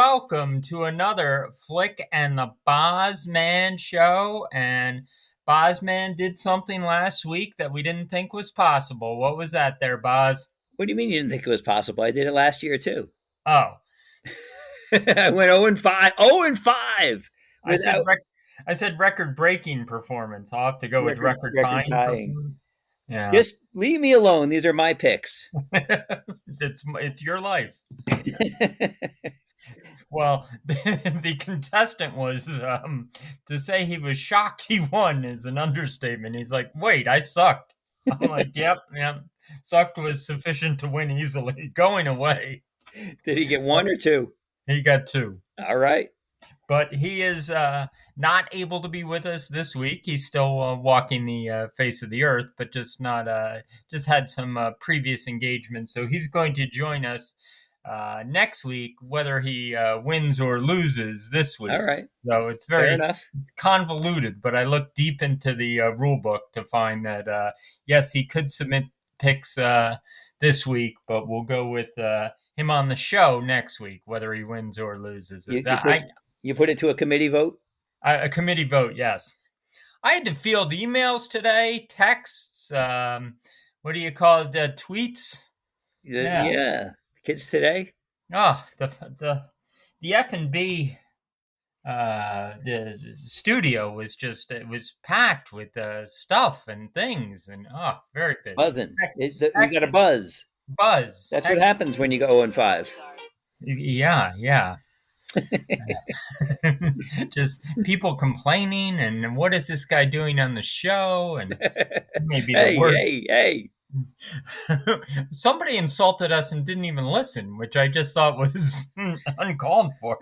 welcome to another Flick and the Bozman show. And Bozman did something last week that we didn't think was possible. What was that there, Boz? What do you mean you didn't think it was possible? I did it last year too. Oh, I went 0 and 5. 0 and 5 I said without I said record-breaking performance. I'll have to go with record record-tying tying. performance. Yeah, Just leave me alone. These are my picks. it's your life. Well, the contestant was to say he was shocked he won is an understatement. He's like, "Wait, I sucked." I'm like, "Yep, yep." Sucked was sufficient to win easily. Going away, Did he get one or two? he got two, All right. but he is not able to be with us this week. He's still walking the face of the earth, but just had some previous engagements. So he's going to join us next week, whether he wins or loses this week. All right. So it's Fair enough. it's convoluted, but I looked deep into the rule book to find that yes, he could submit picks this week, but we'll go with him on the show next week, whether he wins or loses. You put it to a committee vote? A committee vote, yes. I had to field emails today, texts, what do you call it, tweets? Yeah. Kids today? Oh, the F&B the studio was it was packed with stuff and things, and very busy. Buzzing. We got a buzz. Buzz. That's what happens when you go 0 and 5. Yeah. Just people complaining, and what is this guy doing on the show? And maybe the worst. Hey. Somebody insulted us and didn't even listen, which I just thought was uncalled for.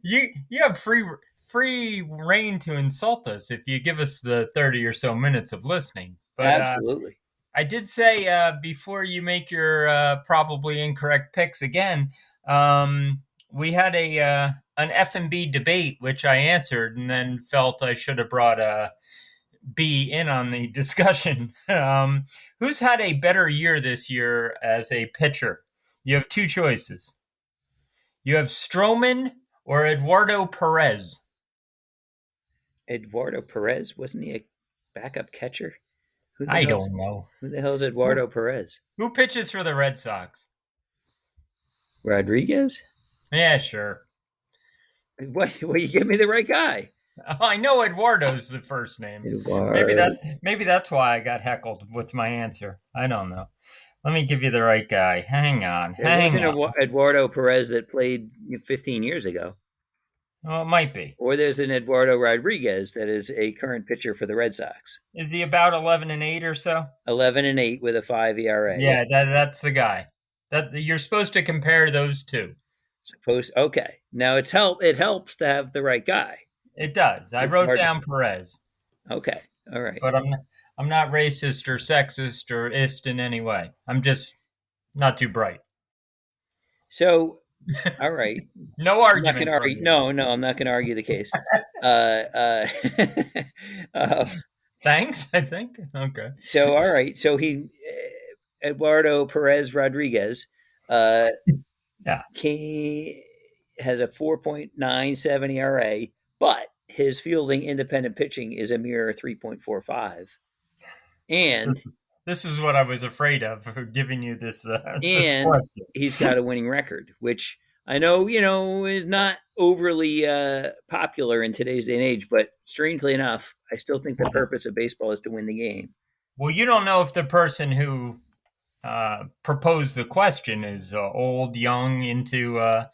You have free reign to insult us if you give us the 30 or so minutes of listening. But Absolutely. I did say before you make your probably incorrect picks again, we had an F&B debate, which I answered and then felt I should have brought B in on the discussion. Who's had a better year this year as a pitcher? You have two choices. You have Stroman or Eduardo Perez. Eduardo Perez, wasn't he a backup catcher? I don't know. Who the hell is Eduardo Perez? Who pitches for the Red Sox? Rodriguez? Yeah, sure. What? Well, you give me the right guy. I know Eduardo's the first name. Maybe that's why I got heckled with my answer. I don't know. Let me give you the right guy. Hang on. It wasn't Eduardo Perez that played 15 years ago. Well, it might be. Or there's an Eduardo Rodriguez that is a current pitcher for the Red Sox. Is he about 11-8 or so? 11-8 with a 5 ERA. Yeah, that's the guy. That you're supposed to compare those two. Okay. Now it helps to have the right guy. It does. I wrote down Perez. Okay. All right. But I'm not racist or sexist or ist in any way. I'm just not too bright. So, all right. No argument. I'm not gonna no, I'm not going to argue the case. Thanks, I think. Okay. So, all right. So Eduardo Perez Rodriguez, has a 4.97 ERA, but his fielding independent pitching is a mere 3.45. And this is what I was afraid of for giving you this. And he's got a winning record, which I know, is not overly popular in today's day and age. But strangely enough, I still think the purpose of baseball is to win the game. Well, you don't know if the person who proposed the question is old, young, into I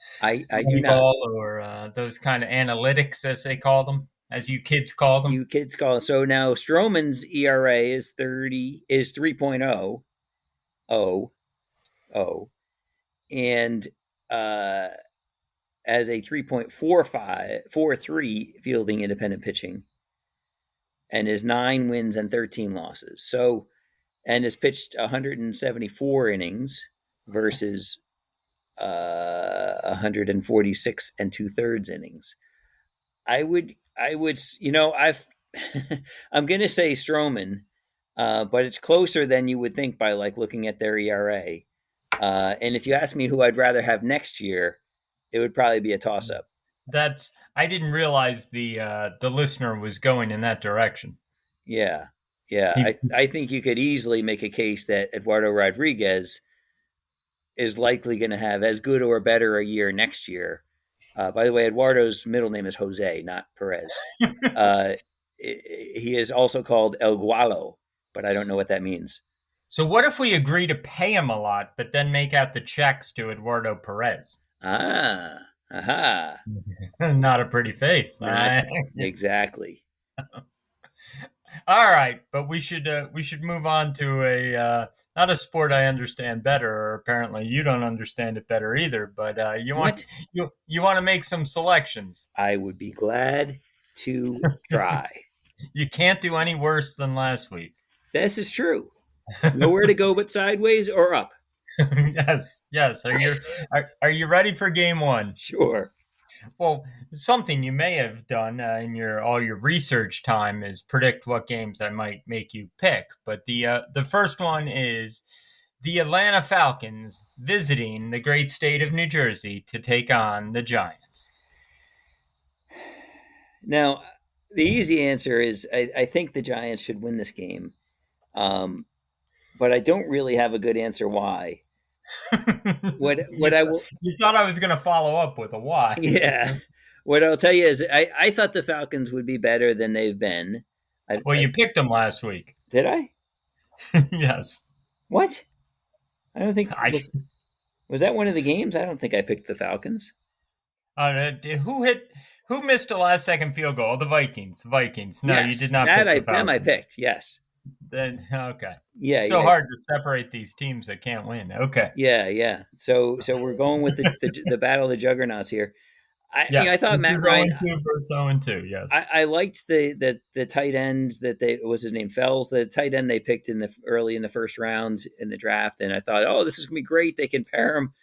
do not, or those kind of analytics, as they call them, as you kids call them. You kids call it. So now Stroman's ERA is 3.0, and as a 3.43 fielding independent pitching, and is 9 wins and 13 losses. So. And has pitched 174 innings versus 146 and 2/3 innings. I would, I'm going to say Stroman, but it's closer than you would think by looking at their ERA. And if you ask me who I'd rather have next year, it would probably be a toss up. That's I didn't realize the listener was going in that direction. Yeah. Yeah. He, I think you could easily make a case that Eduardo Rodriguez is likely going to have as good or better a year next year. By the way, Eduardo's middle name is Jose, not Perez. Uh, he is also called El Gualo, but I don't know what that means. so what if we agree to pay him a lot, but then make out the checks to Eduardo Perez? Ah, aha. Not a pretty face. Not exactly. All right, but we should move on to a not a sport I understand better, or apparently you don't understand it better either. But What? you want to make some selections. I would be glad to try. You can't do any worse than last week. This is true. Nowhere to go but sideways or up. Yes, yes. Are you ready for game one? Sure. Well, something you may have done in your all your research time is predict what games I might make you pick. But the first one is the Atlanta Falcons visiting the great state of New Jersey to take on the Giants. Now, the easy answer is I think the Giants should win this game, um, but I don't really have a good answer why. What I will, You thought I was going to follow up with a why. yeah, what I'll tell you is I thought the Falcons would be better than they've been. Well, you picked them last week. Did I? Yes. What? I don't think I was that one of the games. I don't think I picked the Falcons. who missed a last second field goal? The Vikings. Vikings. No, you Yes, did not pick the them I Falcons. picked. Yes. Then okay. Yeah, So yeah, hard to separate these teams that can't win. Okay. yeah, yeah. So we're going with the battle of the juggernauts here. I Yes. thought This Matt is 0 Ryan. 2 versus 0 2. Yes. I liked the tight end that they was his name Fells, the tight end they picked in the early in the first round in the draft, and I thought, oh, this is gonna be great. They can pair him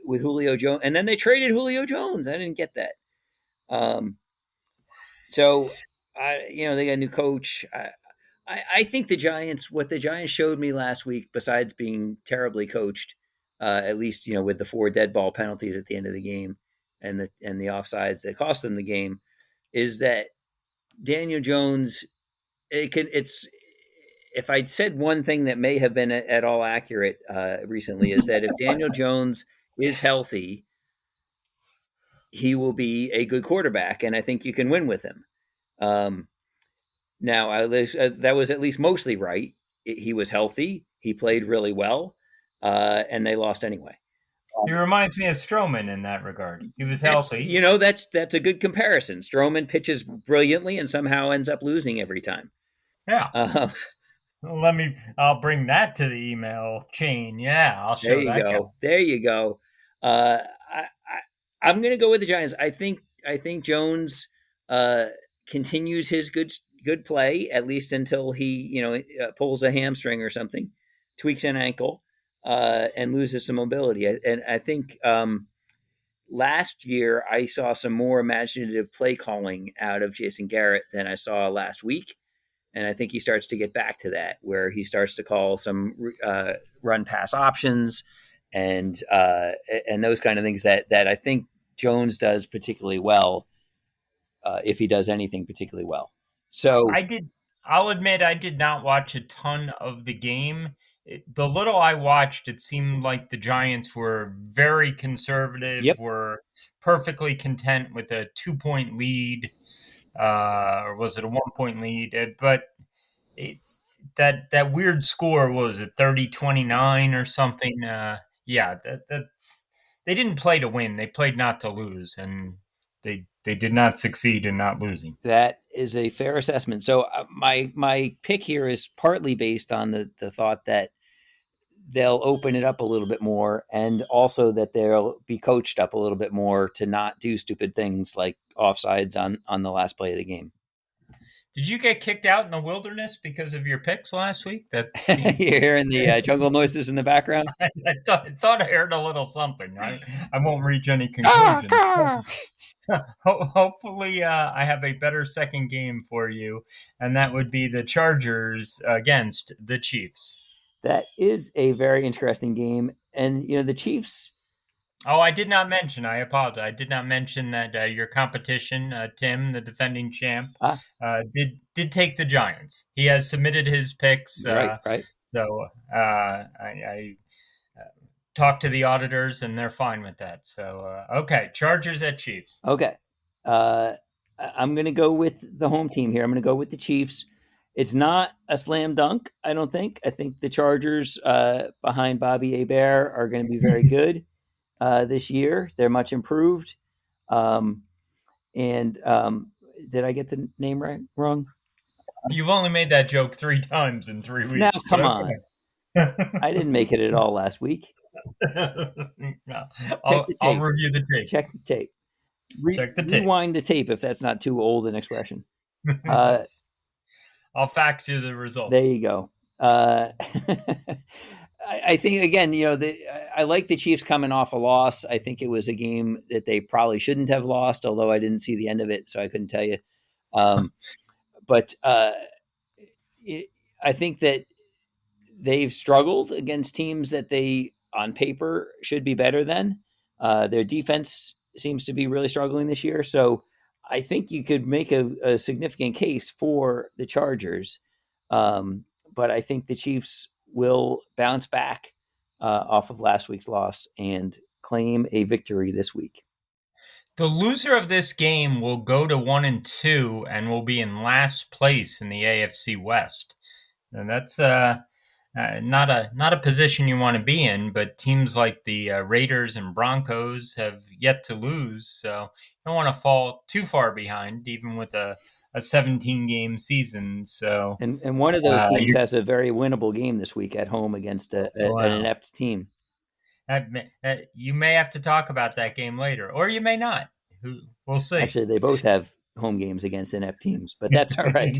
with Julio Jones, and then they traded Julio Jones. I didn't get that. Um, so they got a new coach. I think the Giants, what the Giants showed me last week, besides being terribly coached, at least with the 4 dead ball penalties at the end of the game and the offsides that cost them the game, is that Daniel Jones. It's if I said one thing that may have been at all accurate recently is that if Daniel Jones is healthy, he will be a good quarterback, and I think you can win with him. Um, Now, that was at least mostly right. He was healthy. He played really well, and they lost anyway. He reminds me of Strowman in that regard. He was That's healthy. that's a good comparison. Stroman pitches brilliantly and somehow ends up losing every time. Yeah. Um, I'll bring that to the email chain. Yeah, I'll there show you that guy. go. There you go. I'm going to go with the Giants. I think Jones continues his good play at least until he pulls a hamstring or something, tweaks an ankle, and loses some mobility. And I think last year I saw some more imaginative play calling out of Jason Garrett than I saw last week. And I think he starts to get back to that, where he starts to call some run pass options and those kind of things that I think Jones does particularly well, if he does anything particularly well. So, I did. I'll admit I did not watch a ton of the game. The little I watched, it seemed like the Giants were very conservative, yep, were perfectly content with a 2 point lead, or was it a 1 point lead? But it's that weird score. What was it, 30-29 or something? Yeah, that's they didn't play to win. They played not to lose, and they did not succeed in not losing. that is a fair assessment. So my pick here is partly based on the thought that they'll open it up a little bit more, and also that they'll be coached up a little bit more to not do stupid things like offsides on the last play of the game. Did you get kicked out in the wilderness because of your picks last week? That seemed. You're hearing the jungle noises in the background. I thought I heard a little something. I won't reach any conclusions. Hopefully, I have a better second game for you, and that would be the Chargers against the Chiefs. That is a very interesting game, and the Chiefs. Oh, I did not mention. I apologize. I did not mention that your competition, Tim, the defending champ, Ah, did take the Giants. He has submitted his picks. right, right. So I talked to the auditors, and they're fine with that. So okay, Chargers at Chiefs. Okay. I'm going to go with the home team here. I'm going to go with the Chiefs. It's not a slam dunk, I don't think. I think the Chargers behind Bobby Hebert are going to be very good this year. They're much improved. Um, and did I get the name right? Wrong? You've only made that joke 3 times in three Now, weeks, but come on. I didn't make it at all last week. No, Check the I'll tape. review the tape. Check the tape. Check the tape. Rewind the tape if that's not too old an expression. Uh, I'll fax you the there results. you go. I think again, I like the Chiefs coming off a loss. I think it was a game that they probably shouldn't have lost, although I didn't see the end of it, so I couldn't tell you. Um, but it, I think that they've struggled against teams that they, on paper, should be better than. Their defense seems to be really struggling this year. So I think you could make a significant case for the Chargers. But I think the Chiefs will bounce back off of last week's loss and claim a victory this week. The loser of this game will go to 1-2 and will be in last place in the AFC West. And that's not a position you want to be in. But teams like the Raiders and Broncos have yet to lose, so you don't want to fall too far behind, even with a 17 game season. So And one of those teams you has a very winnable game this week at home against an wow. inept team. You may have to talk about that game later, or you may not. We'll see. Actually, they both have home games against inept teams, but that's all right.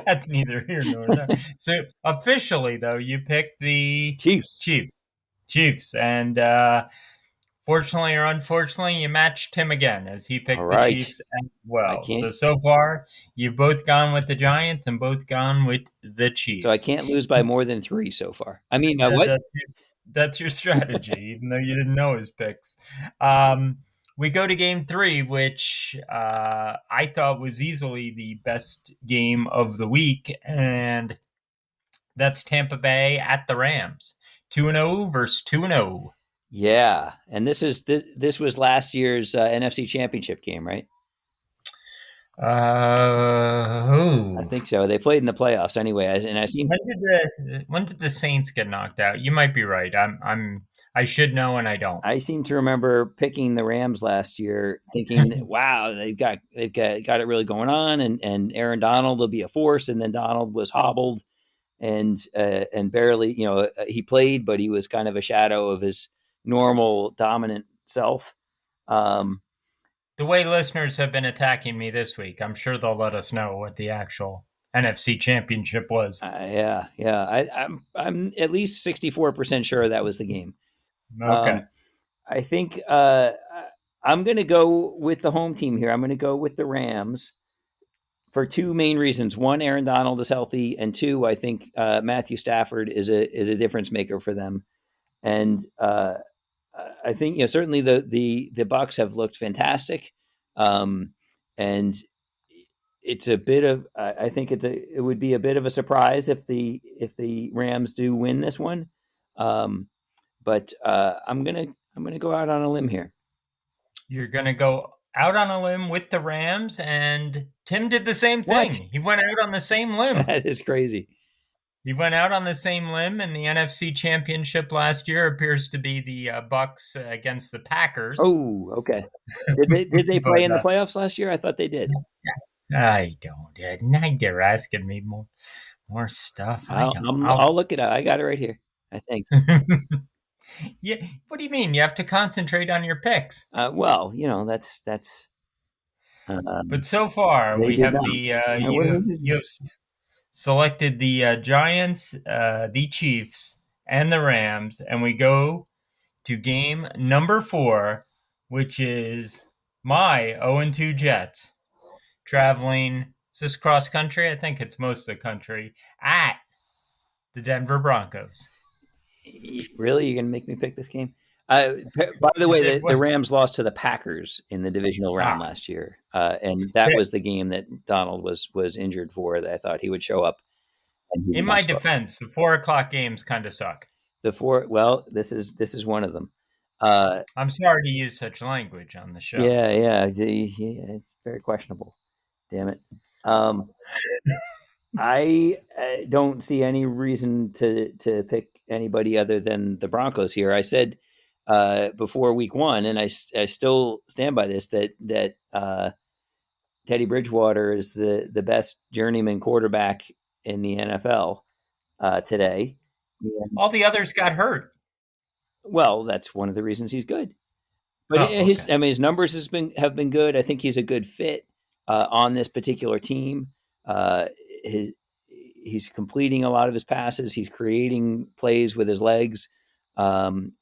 That's neither here nor there. So officially, though, you picked the Chiefs. Chiefs. Chiefs, and fortunately or unfortunately, you matched Tim again as he All picked the right. Chiefs as I well. can't. So far, you've both gone with the Giants and both gone with the So I Chiefs. can't lose by more than 3 so far. I mean, Yeah, what? that's your strategy, even though you didn't know his picks. Um, we go to game three, which I thought was easily the best game of the week, and that's Tampa Bay at the Rams. 2-0 versus 2-0. Yeah, and this was last year's NFC Championship game, right? I Who? think so. They played in the playoffs anyway, and I seem When did the Saints get knocked out? You might be right. I should know and I don't. I seem to remember picking the Rams last year, thinking, "Wow, they've got it really going on," and Aaron Donald will be a force, and then Donald was hobbled and barely, he played, but he was kind of a shadow of his normal dominant self. Um, The way listeners have been attacking me this week, I'm sure they'll let us know what the actual NFC Championship was. yeah, yeah. I'm at least 64% sure that was the game. Okay. Um, I think I'm going to go with the home team here. I'm going to go with the Rams for two main reasons. One, Aaron Donald is healthy, and two, I think Matthew Stafford is a difference maker for them. And I think certainly the Bucks have looked fantastic, and it's a bit of I think it would be a bit of a surprise if the Rams do win this one. Um, but I'm gonna go out on a limb here. You're going to go out on a limb with the Rams, and Tim did the same What? thing. He went out on the same limb. That is crazy. He went out on the same limb, and the NFC Championship last year appears to be the Bucks against the Packers. Oh, okay. Did they But play in the playoffs last year? I thought they did. I don't. Now you're asking me more stuff. I I'll don't. I'll look it up. I got it right here. I think. Yeah. What do you mean? You have to concentrate on your picks. Well, that's But so far, they we did have not. the What you have selected the Giants, the Chiefs, and the Rams, and we go to game number 4, which is my 0-2 Jets traveling. Is this cross country? I think it's most of the country at the Denver Broncos. Really? You're gonna make me pick this game? By the way, Did the what? Rams lost to the Packers in the divisional round Ah, last year, and that was the game that Donald was injured for. That I thought he would show up, and he in did not my show up. defense, the 4 o'clock games kind of suck. The four, well, this is one of them. Uh, I'm sorry to use such language on the show. yeah, it's very questionable. Damn it. Um, I don't see any reason to pick anybody other than the Broncos here. I said before week one, and I still stand by this that Teddy Bridgewater is the best journeyman quarterback in the NFL today. And, All the others got hurt. well, that's one of the reasons he's good. But Oh, okay. his numbers have been good. I think he's a good fit on this particular team. His, he's completing a lot of his passes. He's creating plays with his legs, and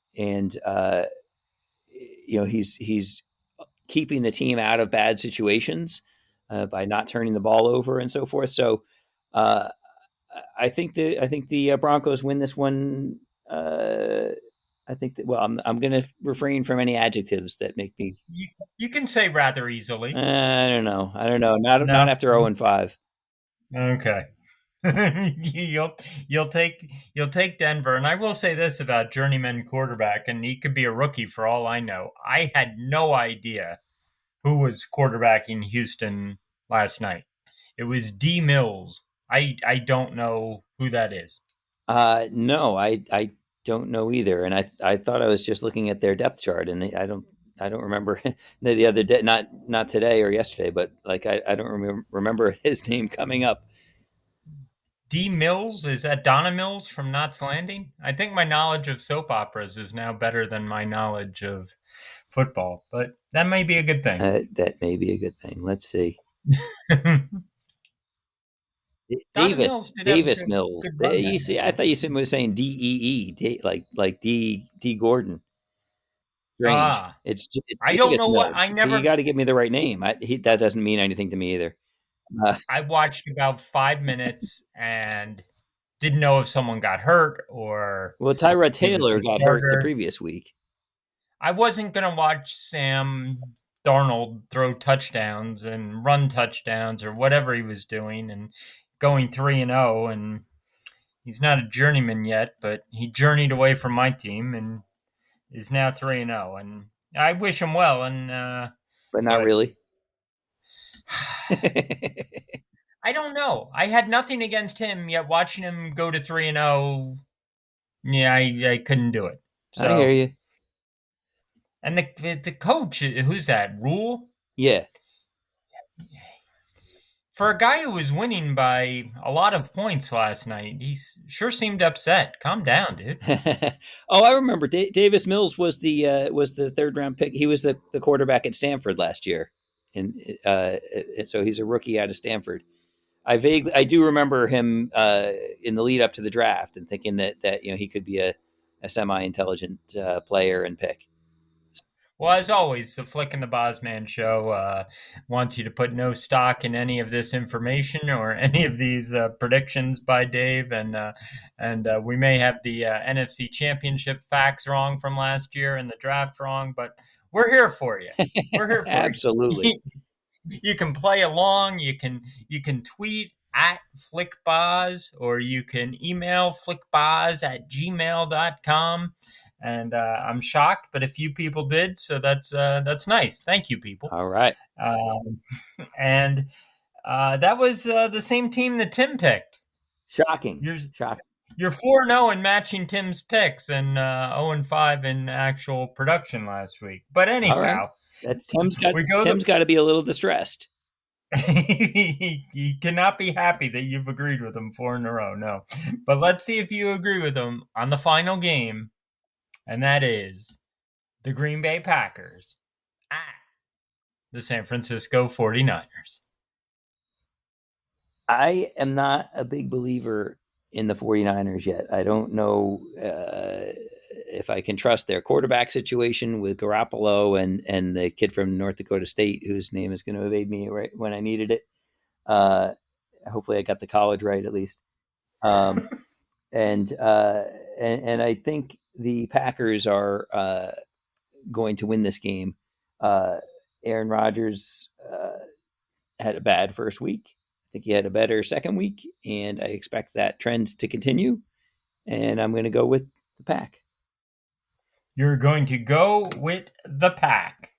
he's keeping the team out of bad situations by not turning the ball over and so forth. So uh, I think the Broncos win this one. I think that, well, I'm going to refrain from any adjectives that make me. You can say rather easily. I don't know. I don't know. Not No. after 0-5. Okay. you'll you'll take Denver, and I will say this about journeyman quarterback, and he could be a rookie for all I know. I had no idea who was quarterbacking Houston last night. It was D Mills. I don't know who that is. No, I don't know either. And I thought I was just looking at their depth chart, and I don't remember the other day, not today or yesterday, but like I don't remember his name coming up. D Mills, is that Donna Mills from Knots Landing? I think my knowledge of soap operas is now better than my knowledge of football, but that may be a good thing. That may be a good thing. Let's see. Donna Davis Mills did have a Davis good Mills. good run that You year. see, I thought you were saying DEE, like D Gordon. Strange. Ah, It's I don't Davis know what I Mills. You never. got to give me the right name. That doesn't mean anything to me either. Uh, I watched about 5 minutes and didn't know if someone got hurt or well, Tyrod he was Taylor the got hurt the starter. previous week. I wasn't gonna watch Sam Darnold throw touchdowns and run touchdowns or whatever he was doing and going 3-0, and he's not a journeyman yet, but he journeyed away from my team and is now 3-0, and I wish him well. And But not but really. I don't know. I had nothing against him, yet watching him go to 3-0, yeah, I couldn't do it. I hear So, you. and the coach, who's that? Rule? Yeah. For a guy who was winning by a lot of points last night, he sure seemed upset. Calm down, dude. Oh, I remember. Davis Mills was the third round pick. He was the quarterback at Stanford last year, and so he's a rookie out of Stanford. I do remember him in the lead up to the draft and thinking that he could be a semi intelligent player and pick. Well, as always, the Flick and the Bosman show wants you to put no stock in any of this information or any of these predictions by Dave, and we may have the NFC Championship facts wrong from last year and the draft wrong, but we're here for you. We're here for Absolutely. you. You can play along. You can tweet at flickbaz, or you can email flickbaz@gmail.com. And I'm shocked, but a few people did, so that's nice. Thank you, people. All right. Um, and that was the same team that Tim picked. Shocking. You're Shocking. you're 4-0 in matching Tim's picks, and 0-5 in actual production last week. But All right. anyhow, That's Tim's got we go Tim's the got to be a little distressed. he cannot be happy that you've agreed with him 4 in a row. No, but let's see if you agree with him on the final game, and that is the Green Bay Packers at the San Francisco 49ers. I am not a big believer in the 49ers yet. I don't know if I can trust their quarterback situation with Garoppolo and the kid from North Dakota State whose name is going to evade me right when I needed it. Uh, Hopefully, I got the college right at least. Um, and I think the Packers are going to win this game. Aaron Rodgers had a bad first week. I think he had a better second week, and I expect that trend to continue. And I'm going to go with the Pack. You're going to go with the Pack.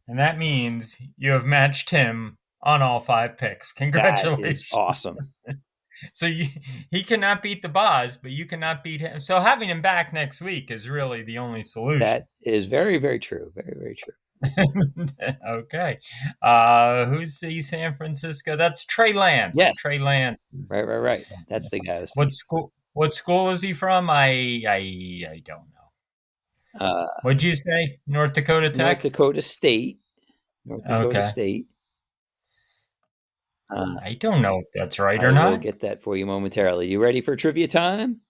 And that means you have matched him on all 5 picks. That is Congratulations. awesome. So he cannot beat the boss, but you cannot beat him. So having him back next week is really the only solution. That is very, very true. Very, very true. Okay. Who's the San Francisco? That's Trey Lance. Yes. Trey Lance. Right. That's the guy. What school is he from? I don't know. What'd you say? North Dakota Tech? North Dakota State. Okay. State. I don't know if that's right or not. I will get that for you momentarily. You ready for trivia time?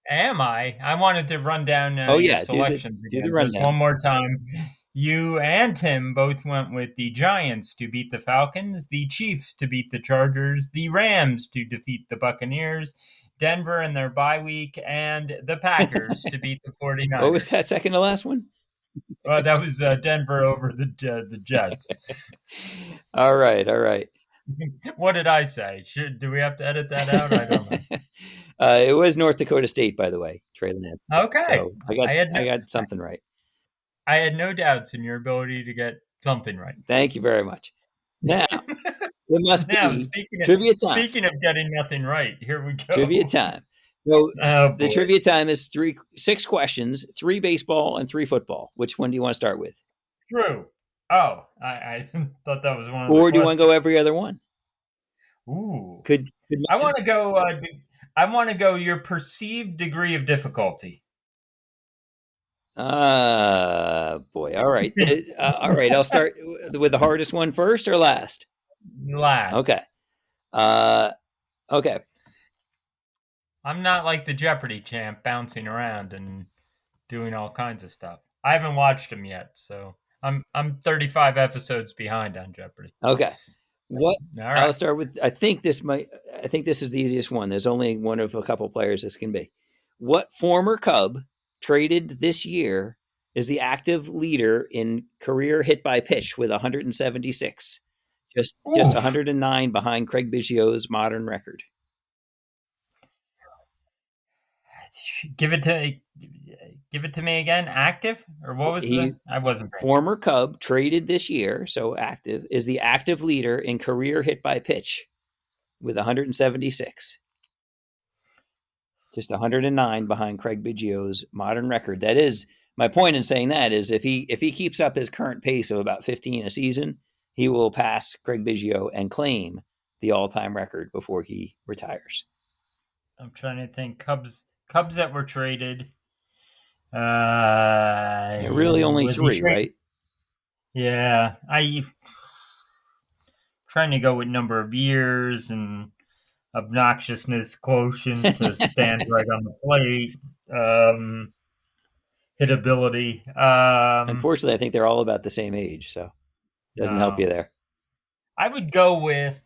Am I? I wanted to run down your selections do the rundown. just one more time. You and Tim both went with the Giants to beat the Falcons, the Chiefs to beat the Chargers, the Rams to defeat the Buccaneers, Denver in their bye week, and the Packers to beat the 49ers. What was that second to last one? That was Denver over the Jets. All right. What did I say? Do we have to edit that out? I don't know. It was North Dakota State, by the way, Trey Lance. Okay. So I got something right. I had no doubts in your ability to get something right. Thank you very much. Now, it must be trivia time. Speaking of getting nothing right, here we go. Trivia time. So the trivia time is 6 questions, 3 baseball and 3 football. Which one do you want to start with? True. Oh, I thought that was one of the Or do you want to go every other one? Ooh. Could I want to go I want to go your perceived degree of difficulty. Boy. All right. All right. I'll start with the hardest one first or last? Last. Okay. Okay. I'm not like the Jeopardy champ bouncing around and doing all kinds of stuff. I haven't watched them yet, so I'm 35 episodes behind on Jeopardy. Okay. What? All right. I'll start with. I think this is the easiest one. There's only one of a couple players this can be. What former Cub traded this year is the active leader in career hit by pitch with 176, just 109 behind Craig Biggio's modern record. Give it to me again. Active, or what was I wasn't. Former Cub traded this year, so active, is the active leader in career hit by pitch with 176. Just 109 behind Craig Biggio's modern record. That is, my point in saying that is if he keeps up his current pace of about 15 a season, he will pass Craig Biggio and claim the all-time record before he retires. I'm trying to think. Cubs that were traded. Really only 3, right? Yeah. Trying to go with number of years and obnoxiousness quotient to stand right on the plate. Hitability. Unfortunately, I think they're all about the same age, so it doesn't help you there. I would go with.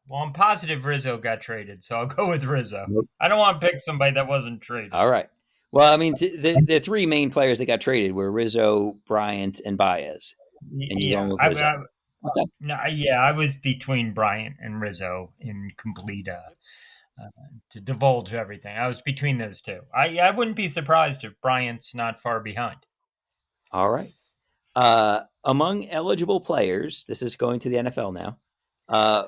Well, I'm positive Rizzo got traded, so I'll go with Rizzo. Nope. I don't want to pick somebody that wasn't traded. All right. Well, I mean, the 3 main players that got traded were Rizzo, Bryant, and Baez. And you're going with Rizzo. Okay. No, yeah, I was between Bryant and Rizzo in complete to divulge everything. I was between those 2. I wouldn't be surprised if Bryant's not far behind. All right. Among eligible players, this is going to the NFL now.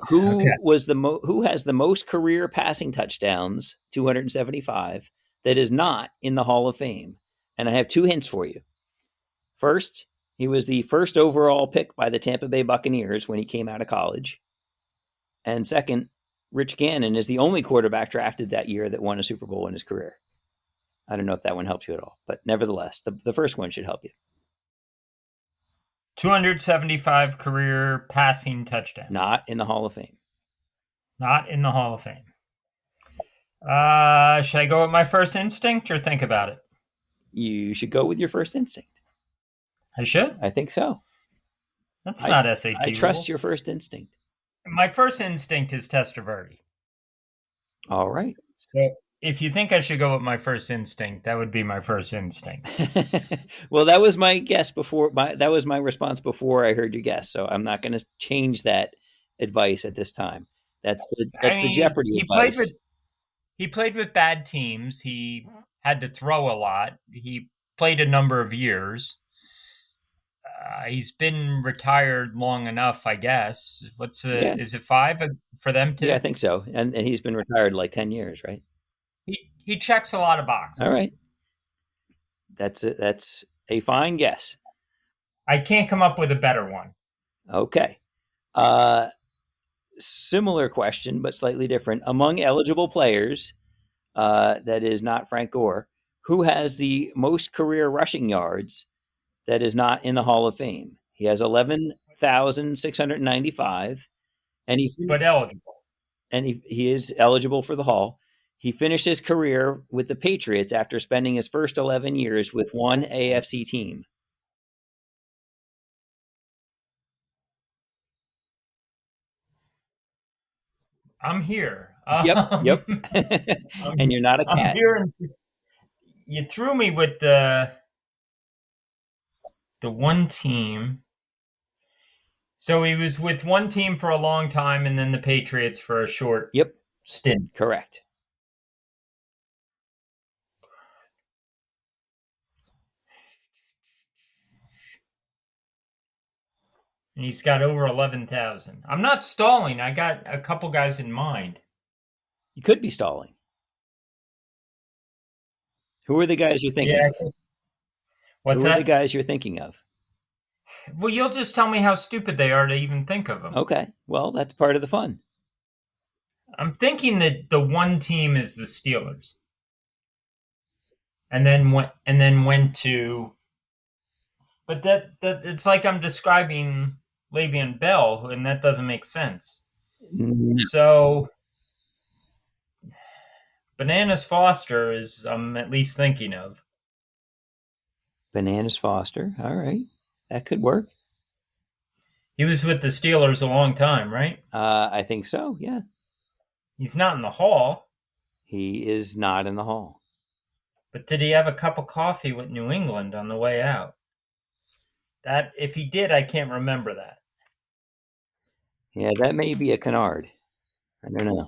Who has the most career passing touchdowns, 275, that is not in the Hall of Fame? And I have 2 hints for you. First, he was the first overall pick by the Tampa Bay Buccaneers when he came out of college. And second, Rich Gannon is the only quarterback drafted that year that won a Super Bowl in his career. I don't know if that one helps you at all, but nevertheless, the first one should help you. 275 career passing touchdowns. Not in the Hall of Fame. Not in the Hall of Fame. Should I go with my first instinct or think about it? You should go with your first instinct. I should? I think so. That's not SAT. I trust your first instinct. My first instinct is Testaverde. All right. If you think I should go with my first instinct, that would be my first instinct. Well, that was my guess before. That was my response before I heard you guess. So I'm not going to change that advice at this time. I That's the mean, Jeopardy advice. he played with bad teams. He had to throw a lot. He played a number of years. He's been retired long enough, I guess. Yeah, Is it five for them yeah, I too? think so. And he's been retired like 10 years, right? He checks a lot of All boxes. right, that's a fine guess. I can't come up with a better one. Okay. Uh, Similar question, but slightly different. Among eligible players, that is not Frank Gore, who has the most career rushing yards that is not in the Hall of Fame? He has 11,695, and But eligible. he is eligible for the Hall. He finished his career with the Patriots after spending his first 11 years with one AFC team. I'm here. Yep, yep. And I'm, you're not a I'm cat. here. And you threw me with the one team. So he was with one team for a long time, and then the Patriots for a short Yep, stint. correct. And he's got over 11,000. I'm not stalling. I got a couple guys in mind. You could be stalling. Who are the guys you're thinking Yeah. of? What's Who are the that? guys you're thinking of? Well, you'll just tell me how stupid they are to even think of them. Okay, well, that's part of the fun. I'm thinking that the one team is the Steelers, and then went to. But that it's like I'm describing Le'Veon Bell, and that doesn't make sense. No. So Bananas Foster is I'm at least thinking of. Bananas Foster. All right, that could work. He was with the Steelers a long time, right? I think so. Yeah, He's not in the Hall, he is not in the Hall. but did he have a cup of coffee with New England on the way out? That if he did, I can't remember that. Yeah, that may be a canard. I don't know.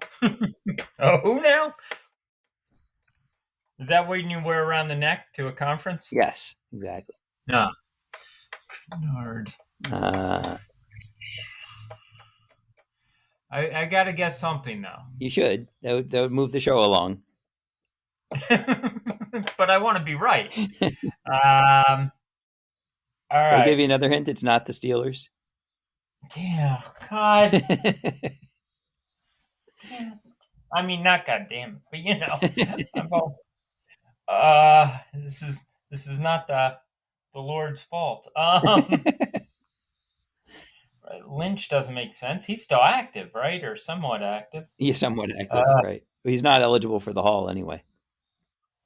Oh, who now? Is that what you wear around the neck to a conference? Yes, exactly. No. Nard. Uh, I got to guess something now. you should. That would move the show along. But I want to be right. Um, all Should I give right. you another hint? It's not the Steelers. Damn, God. Damn. I mean, not goddamn it, but I'm all, this is not the Lord's fault. Lynch doesn't make sense. He's still active, right, or somewhat active. He's somewhat active, Uh, right? But he's not eligible for the Hall anyway.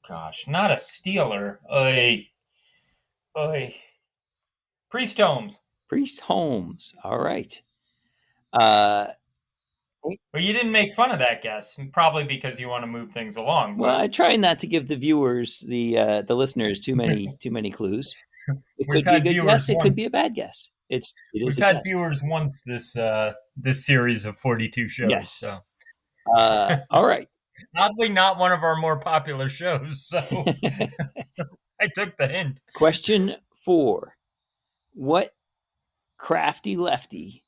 Gosh, not a Steeler. Oy, oy. Priest Holmes. Priest Holmes. All right. Uh, Well, you didn't make fun of that guess, probably because you want to move things along. well, I But try not to give the viewers, the listeners, too many clues. It we've could be a had good viewers guess. It could be a once. bad guess. It is We've a had guess. viewers once this series of 42 shows. Yes. So All right. oddly, not one of our more popular shows. So I took the hint. Question 4. What crafty lefty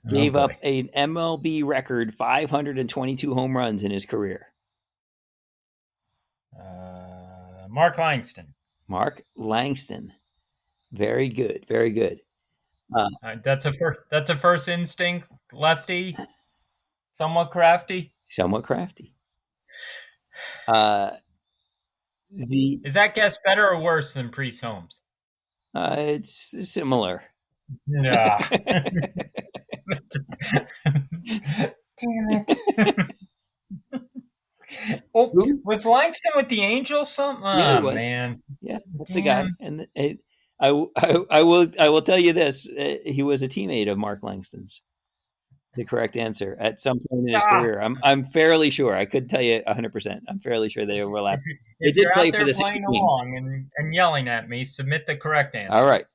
Oh gave up boy, an MLB record 522 home runs in his career? Mark Langston. Mark Langston. Very good. Very good. That's a first instinct lefty, somewhat crafty. Somewhat crafty. Uh, the Is that guess better or worse than Priest Holmes? It's similar. Yeah. Damn it. Oh, Who? was Langston with the Angels? Something? Yeah, he Oh was. man, Yeah, that's the guy. damn. And I will tell you this: he was a teammate of Mark Langston's. the correct answer at some point in his Ah, career. I'm fairly sure. I couldn't tell you 100%. I'm fairly sure they overlap. They if did you're play out for there the same playing team. along and yelling at me, submit the correct All right. answers.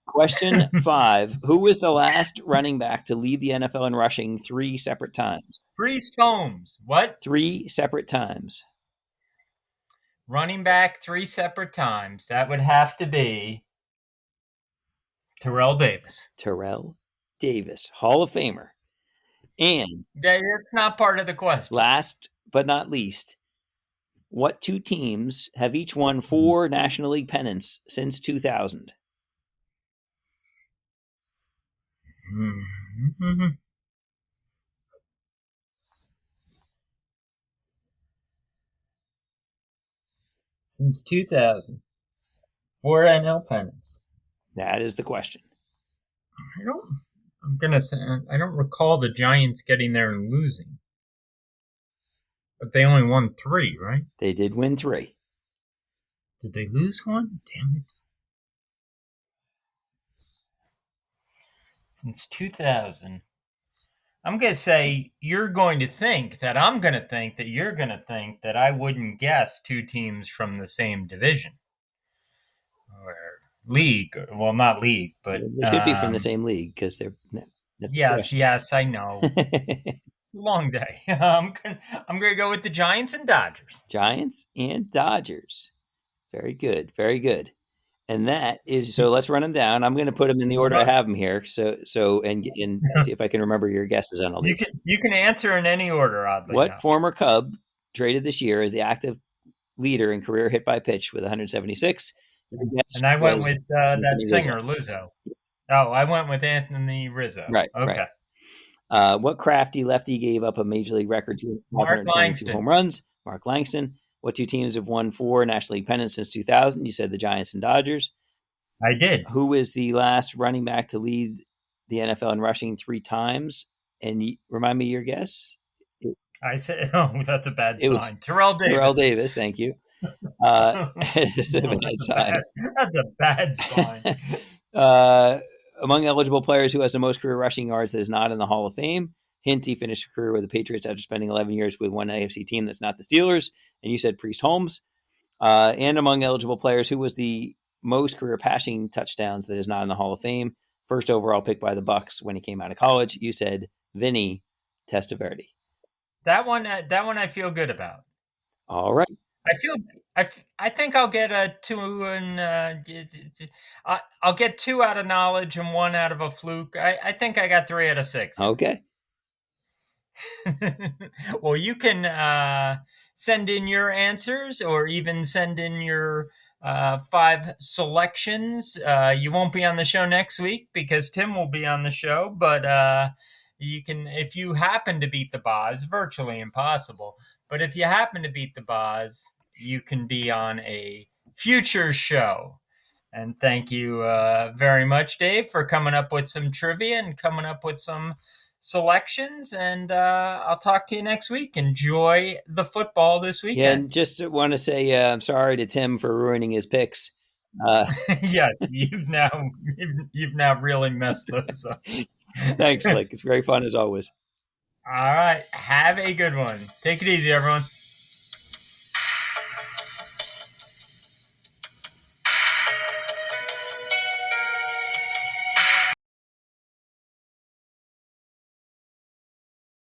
Question 5. Who was the last running back to lead the NFL in rushing 3 separate times? Priest Holmes. What? 3 separate times. Running back 3 separate times. That would have to be Terrell Davis. Terrell Davis, Hall of Famer. And That's not part of the question. last but not least, what 2 teams have each won 4 National League pennants since 2000? Mm-hmm. Since 2000. 4 NL pennants. That is the question. I don't. I'm gonna say I don't recall the Giants getting there and losing, but they only won 3, right? They did win 3. Did they lose one? Damn it! Since 2000, I'm gonna say you're going to think that I'm gonna think that you're gonna think that I wouldn't guess 2 teams from the same division or league. Well, not league, but They should be from the same league because they're. yes, I know. It's a long day. I'm gonna go with the Giants and Dodgers. Giants and Dodgers. Very good. Very good. And that is so. Let's run them down. I'm going to put them in the order I have them here. And see if I can remember your guesses on all these. You can answer in any order. Oddly What enough. former Cub traded this year as the active leader in career hit by pitch with 176? And I went with that singer Lizzo. Oh, I went with Anthony Rizzo. Right. Okay. Right. What crafty lefty gave up a major league record to 522 home runs? Mark Langston. What 2 teams have won 4 National League pennants since 2000? You said the Giants and Dodgers. I did. Who was the last running back to lead the NFL in rushing 3 times? And remind me your guess. I said, oh, that's a bad sign. Terrell Davis. Terrell Davis, thank you. It's a bad sign. That's a bad sign. Among eligible players, who has the most career rushing yards that is not in the Hall of Fame? Hint, he finished his career with the Patriots after spending 11 years with one AFC team that's not the Steelers. And you said Priest Holmes. And among eligible players, who was the most career passing touchdowns that is not in the Hall of Fame? First overall pick by the Bucs when he came out of college. You said Vinny Testaverde. That one I feel good about. All right. I think I'll get a 2 and I'll get 2 out of knowledge and 1 out of a fluke. I think I got 3 out of 6. Okay. Well, you can send in your answers or even send in your 5 selections. You won't be on the show next week because Tim will be on the show, but you can, if you happen to beat the Boz, virtually impossible. But if you happen to beat the Boz, you can be on a future show. And thank you very much, Dave, for coming up with some trivia and coming up with some selections. And I'll talk to you next week. Enjoy the football this weekend. Yeah, and just want to say I'm sorry to Tim for ruining his picks. Yes, you've now really messed those up. Thanks, Blake. It's very fun as always. All right. Have a good one. Take it easy, everyone.